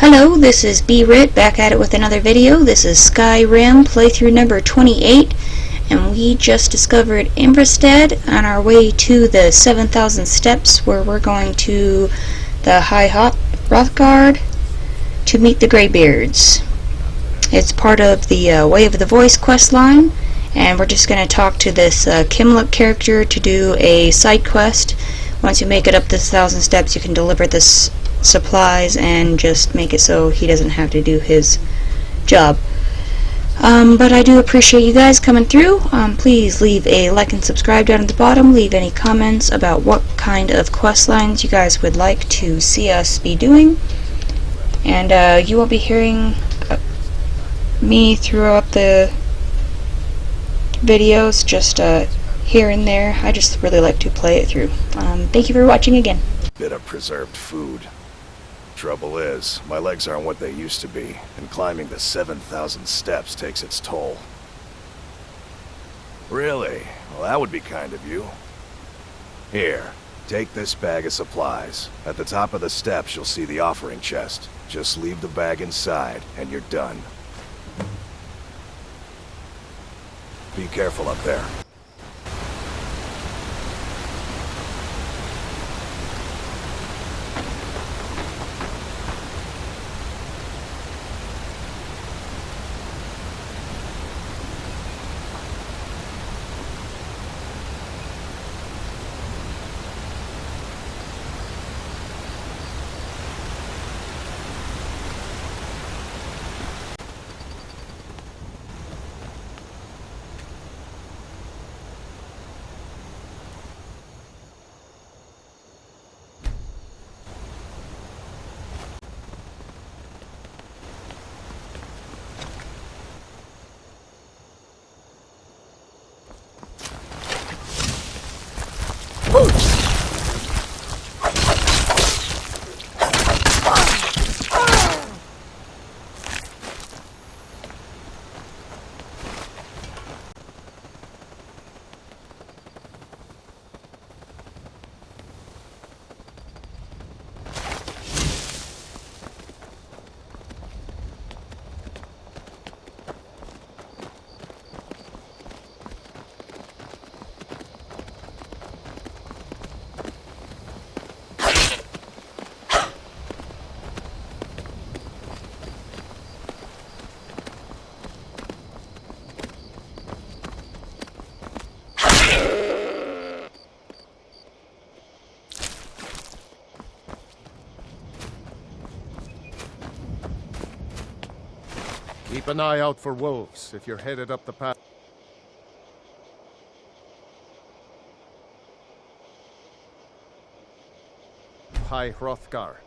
Hello, this is B-ritt back at it with another video. This is SKYRIM playthrough number 28, and we just discovered Imbrastad on our way to the 7,000 steps where we're going to the High Hrothgar to meet the Greybeards. It's part of the Way of the Voice quest line, and we're just going to talk to this Klimmek character to do a side quest. Once you make it up to 1,000 steps, you can deliver this supplies and just make it so he doesn't have to do his job. But I do appreciate you guys coming through. Please leave a like and subscribe down at the bottom. Leave any comments about what kind of quest lines you guys would like to see us be doing. And you won't be hearing me throughout the videos, just here and there. I just really like to play it through. Thank you for watching again. Bit of preserved food. Trouble is, my legs aren't what they used to be, and climbing the 7,000 steps takes its toll. Really? Well, that would be kind of you. Here, take this bag of supplies. At the top of the steps, you'll see the offering chest. Just leave the bag inside, and you're done. Be careful up there. Keep an eye out for wolves if you're headed up the path. High Hrothgar.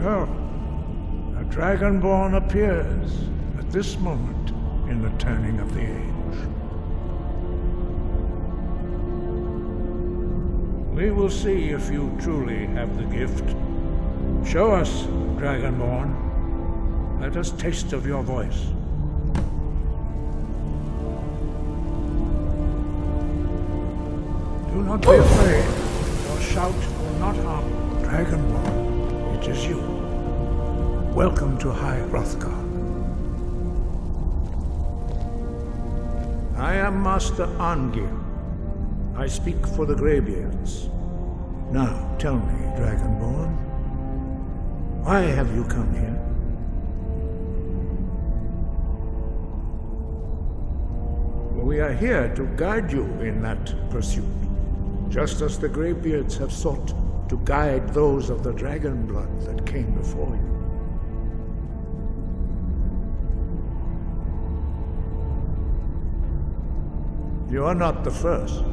So, a Dragonborn appears at this moment in the turning of the age. We will see if you truly have the gift. Show us, Dragonborn. Let us taste of your voice. Do not be afraid. Your shout will not harm you. Dragonborn, it is you. Welcome to High Hrothgar. I am Master Angir. I speak for the Greybeards. Now, tell me, Dragonborn, why have you come here? We are here to guide you in that pursuit, just as the Greybeards have sought to guide those of the dragon blood that came before you. You are not the first.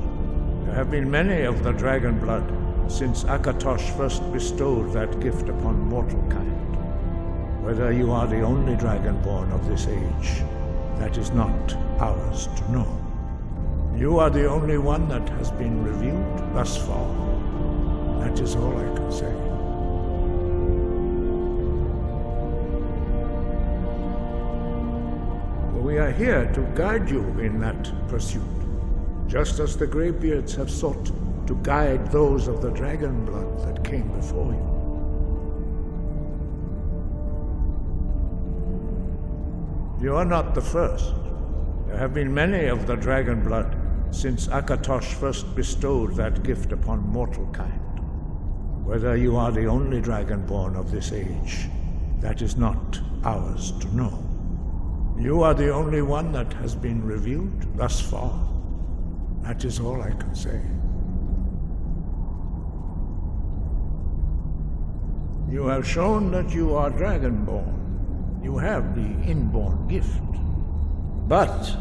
There have been many of the dragon blood since Akatosh first bestowed that gift upon mortal kind. Whether you are the only dragonborn of this age, that is not ours to know. You are the only one that has been revealed thus far. That is all I can say. We are here to guide you in that pursuit, just as the Greybeards have sought to guide those of the dragon blood that came before you. You are not the first. There have been many of the dragon blood since Akatosh first bestowed that gift upon mortal kind. Whether you are the only dragonborn of this age, that is not ours to know. You are the only one that has been revealed thus far. That is all I can say. You have shown that you are dragonborn. You have the inborn gift. But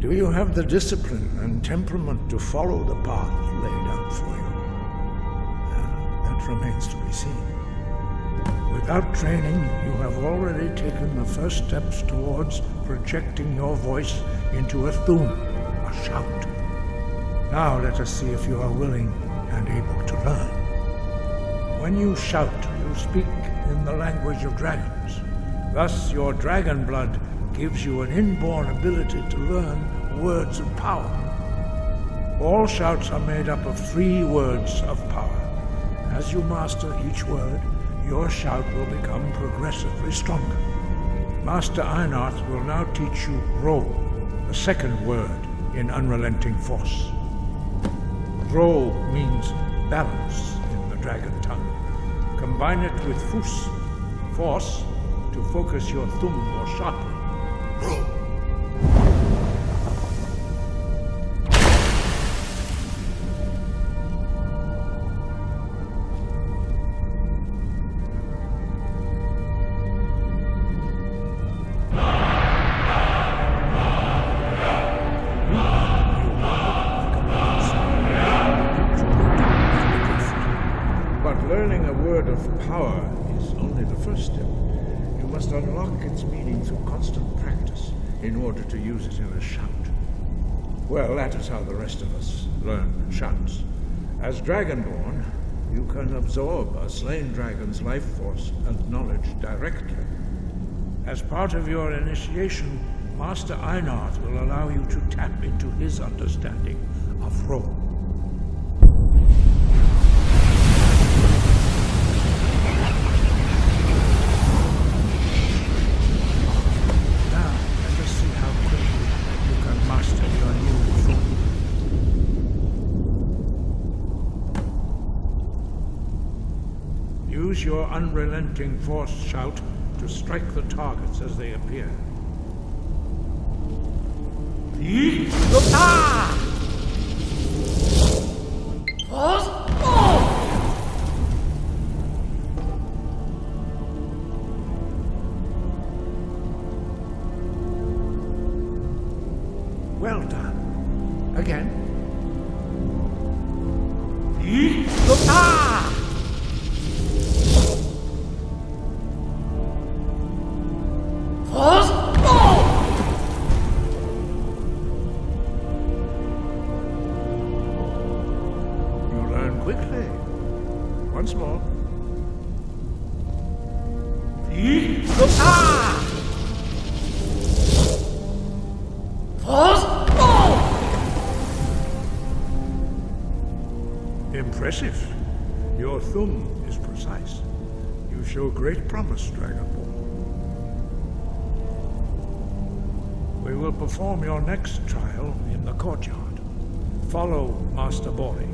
do you have the discipline and temperament to follow the path laid out for you? That remains to be seen. Without training, you have already taken the first steps towards projecting your voice into a thum, a shout. Now let us see if you are willing and able to learn. When you shout, you speak in the language of dragons. Thus, your dragon blood gives you an inborn ability to learn words of power. All shouts are made up of 3 words of power. As you master each word, your shout will become progressively stronger. Master Einarth will now teach you Ro, the second word in unrelenting force. Ro means balance in the dragon tongue. Combine it with Fus, force, to focus your thumb more sharply. Ro. Learning a word of power is only the first step. You must unlock its meaning through constant practice in order to use it in a shout. Well, that is how the rest of us learn shouts. As Dragonborn, you can absorb a slain dragon's life force and knowledge directly. As part of your initiation, Master Einarth will allow you to tap into his understanding of Ro. Use your unrelenting force shout to strike the targets as they appear. Well done. Again. Impressive. Your thum is precise. You show great promise, Dragonborn. We will perform your next trial in the courtyard. Follow Master Bori.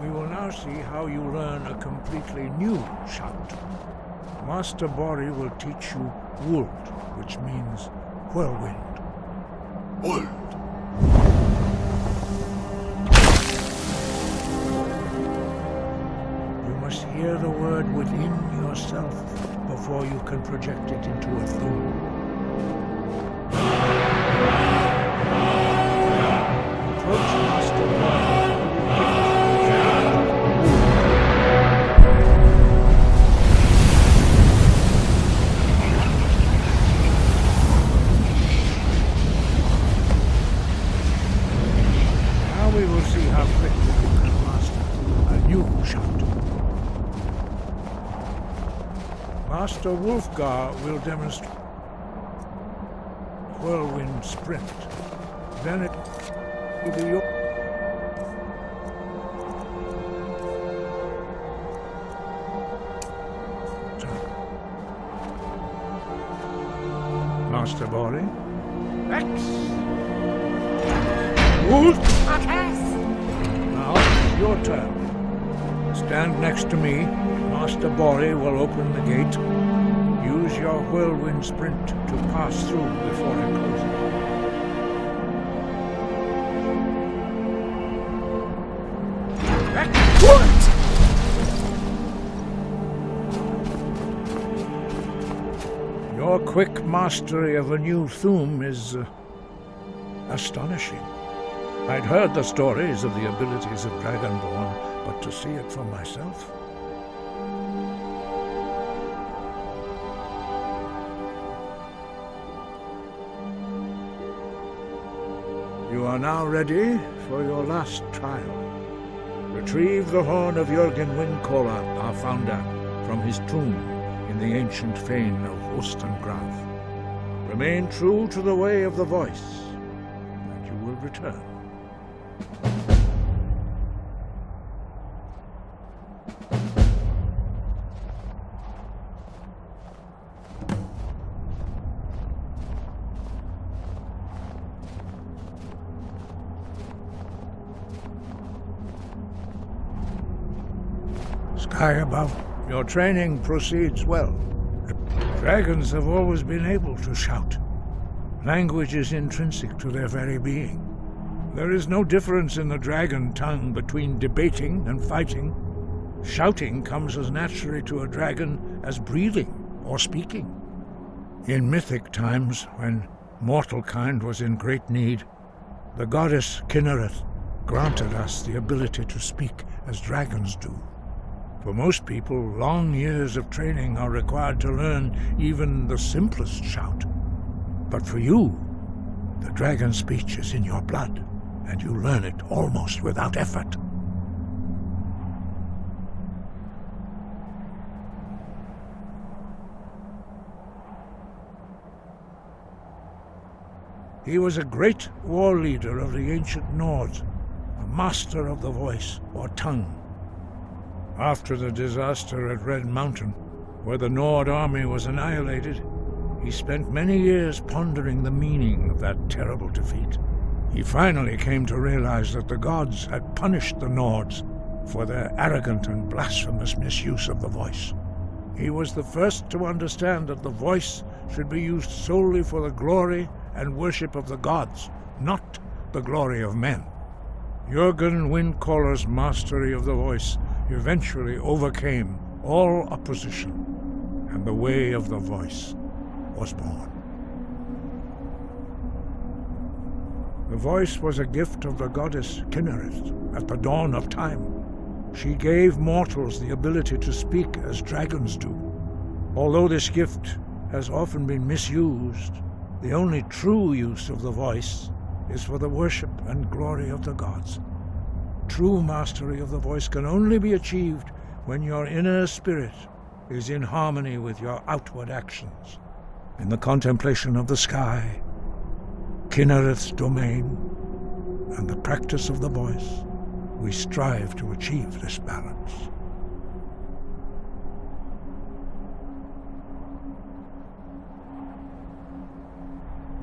We will now see how you learn a completely new shout. Master Bori will teach you Wuld, which means whirlwind. Wuld. You must hear the word within yourself before you can project it into a thum. Approach Master Bori. We will see how quickly you can master a new shout. Master Hrothgar will demonstrate whirlwind sprint. Then it will be your turn. Master Bori. X. Wolf! Now it's your turn. Stand next to me. Master Bori will open the gate. Use your whirlwind sprint to pass through before it closes. Your quick mastery of a new thum is astonishing. I'd heard the stories of the abilities of Dragonborn, but to see it for myself... You are now ready for your last trial. Retrieve the horn of Jürgen Windcaller, our founder, from his tomb in the ancient fane of Ustengrav. Remain true to the way of the voice, and you will return. Sky above, your training proceeds well. Dragons have always been able to shout. Language is intrinsic to their very being. There is no difference in the dragon tongue between debating and fighting. Shouting comes as naturally to a dragon as breathing or speaking. In mythic times, when mortal kind was in great need, the goddess Kynareth granted us the ability to speak as dragons do. For most people, long years of training are required to learn even the simplest shout. But for you, the dragon speech is in your blood, and you learn it almost without effort. He was a great war leader of the ancient Nords, a master of the voice or tongue. After the disaster at Red Mountain, where the Nord army was annihilated, he spent many years pondering the meaning of that terrible defeat. He finally came to realize that the gods had punished the Nords for their arrogant and blasphemous misuse of the voice. He was the first to understand that the voice should be used solely for the glory and worship of the gods, not the glory of men. Jürgen Windcaller's mastery of the voice eventually overcame all opposition, and the way of the voice was born. The voice was a gift of the goddess Kynareth at the dawn of time. She gave mortals the ability to speak as dragons do. Although this gift has often been misused, the only true use of the voice is for the worship and glory of the gods. True mastery of the voice can only be achieved when your inner spirit is in harmony with your outward actions. In the contemplation of the sky, Kynareth's domain, and the practice of the voice, we strive to achieve this balance.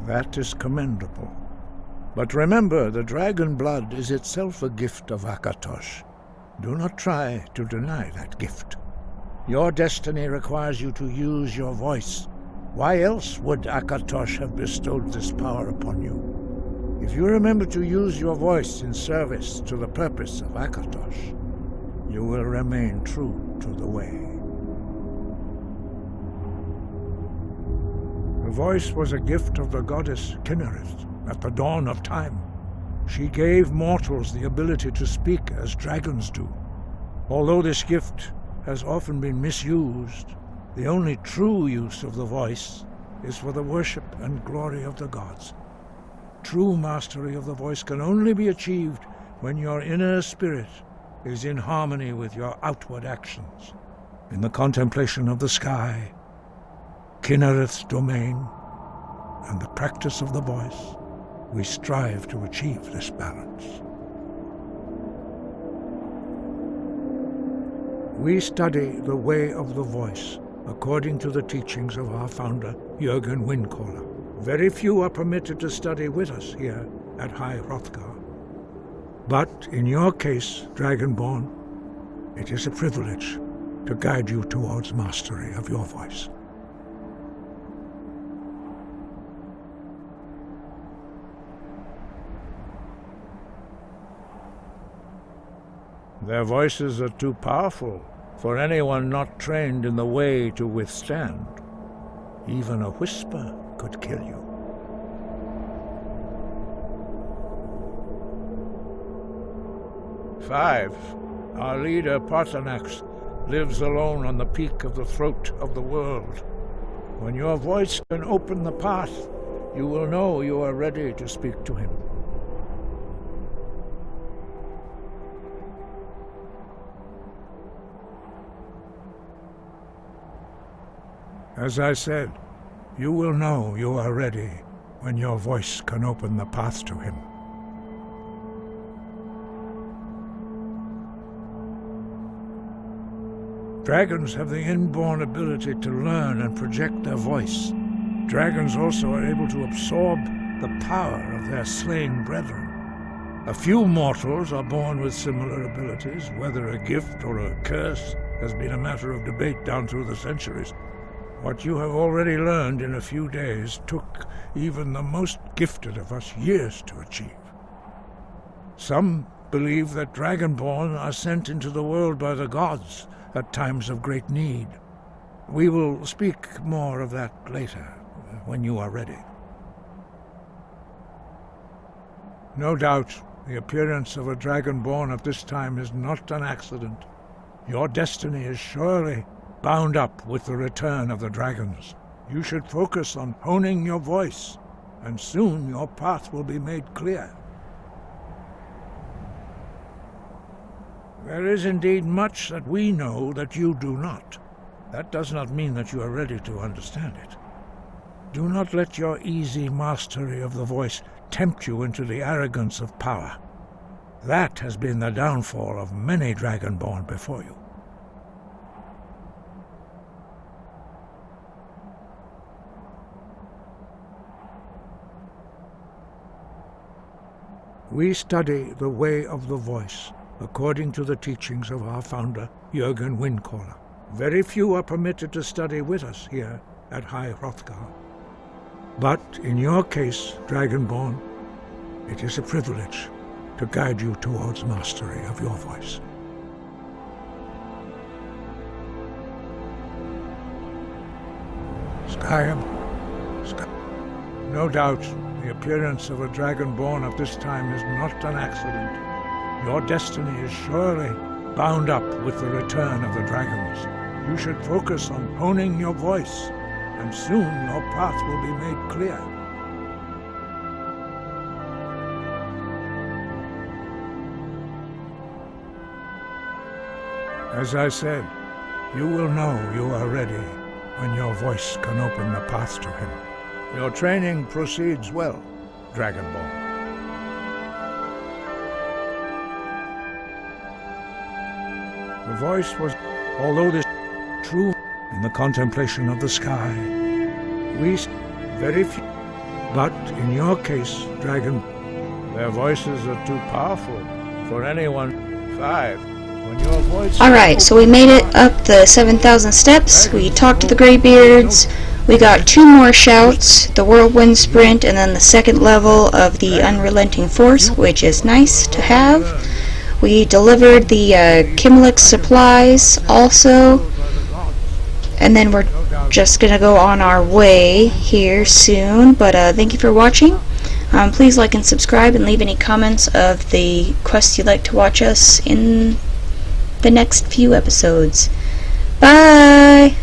That is commendable. But remember, the dragon blood is itself a gift of Akatosh. Do not try to deny that gift. Your destiny requires you to use your voice. Why else would Akatosh have bestowed this power upon you? If you remember to use your voice in service to the purpose of Akatosh, you will remain true to the way. The voice was a gift of the goddess Kynareth at the dawn of time. She gave mortals the ability to speak as dragons do. Although this gift has often been misused, the only true use of the voice is for the worship and glory of the gods. True mastery of the voice can only be achieved when your inner spirit is in harmony with your outward actions. In the contemplation of the sky, Kynareth's domain, and the practice of the voice, we strive to achieve this balance. We study the way of the voice according to the teachings of our founder, Jürgen Windcaller. Very few are permitted to study with us here at High Hrothgar. But in your case, Dragonborn, it is a privilege to guide you towards mastery of your voice. Their voices are too powerful for anyone not trained in the way to withstand. Even a whisper could kill you. Five, our leader Paarthurnax lives alone on the peak of the throat of the world. When your voice can open the path, you will know you are ready to speak to him. As I said, you will know you are ready when your voice can open the path to him. Dragons have the inborn ability to learn and project their voice. Dragons also are able to absorb the power of their slain brethren. A few mortals are born with similar abilities. Whether a gift or a curse has been a matter of debate down through the centuries. What you have already learned in a few days took even the most gifted of us years to achieve. Some believe that Dragonborn are sent into the world by the gods at times of great need. We will speak more of that later, when you are ready. No doubt, the appearance of a Dragonborn at this time is not an accident. Your destiny is surely bound up with the return of the dragons. You should focus on honing your voice, and soon your path will be made clear. There is indeed much that we know that you do not. That does not mean that you are ready to understand it. Do not let your easy mastery of the voice tempt you into the arrogance of power. That has been the downfall of many Dragonborn before you. We study the way of the voice according to the teachings of our founder, Jürgen Windcaller. Very few are permitted to study with us here at High Hrothgar. But in your case, Dragonborn, it is a privilege to guide you towards mastery of your voice. SKYRIM, no doubt the appearance of a dragonborn at this time is not an accident. Your destiny is surely bound up with the return of the dragons. You should focus on honing your voice, and soon your path will be made clear. As I said, you will know you are ready when your voice can open the path to him. Your training proceeds well, Dragonborn. The voice was, although this true in the contemplation of the sky, we very few, but in your case, Dragon, their voices are too powerful for anyone. 5. When your voice Alright, so we made it up the 7,000 steps, we talked to the Greybeards, we got 2 more shouts, the whirlwind sprint, and then the second level of the unrelenting force, which is nice to have. We delivered the Klimmek supplies also, and then we're just gonna go on our way here soon, but thank you for watching. Please like and subscribe and leave any comments of the quests you'd like to watch us in the next few episodes. Bye!